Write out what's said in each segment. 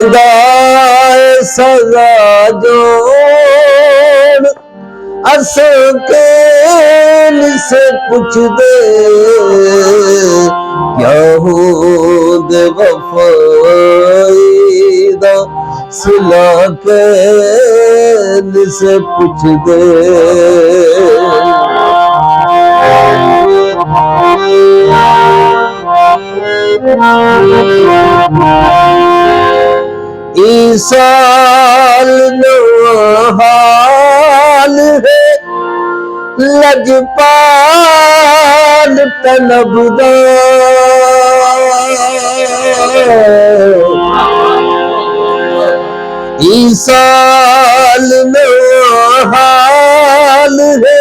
दाए सजा जोड़ असकेल से पूछ दे क्या हूँ दे वफाईदा सिला कैल से पूछ दे ईसाल हाल है लजपाल तलबदार ईसाल हाल है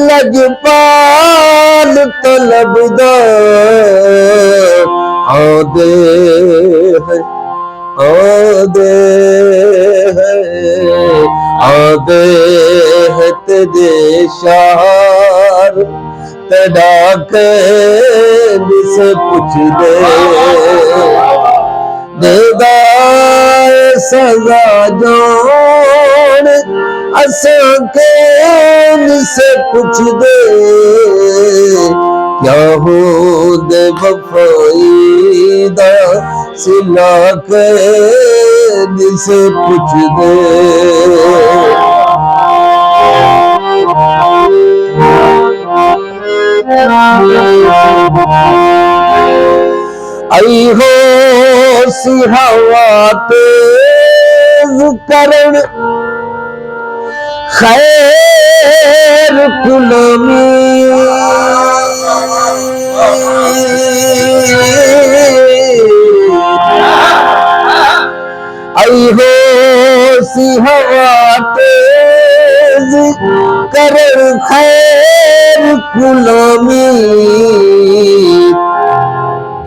लजपाल तलबदार आदे है आदे है तेरे शार तेरा के से पूछ दे दाए सजा जोड़ असके से पूछ दे क्या हो दे वफाईदा सिला के से पूछ दे आई हो सी हवा तेज करण खैर कुलमी आई हो सी हवा तेज करण खैर कुलमी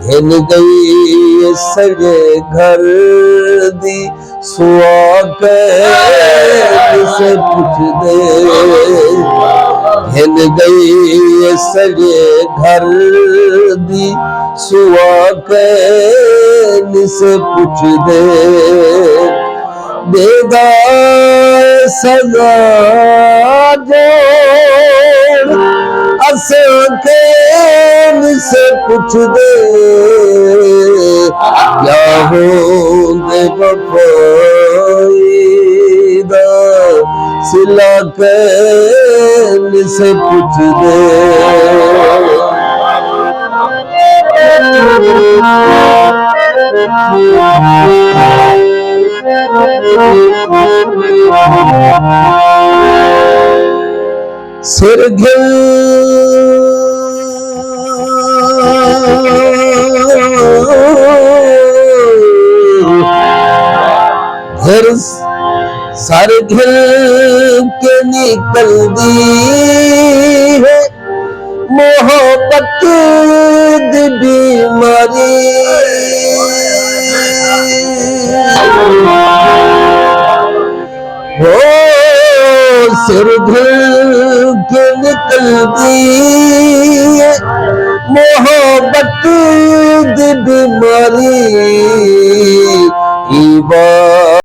घिन गई सजे घर दी सुआ से पूछ दे घिन गई सजे घर दी सुआ से पूछ दे बेदाए सजा जोड़ असके से पूछ दे क्या हो दे वफाईदा सिला के से पूछ दे सिर घिल घर सर घिल के निकल दी है मोहब्बत दी बीमारी हो सिर घिल के निकल दी मोहब्बत दी बीमारी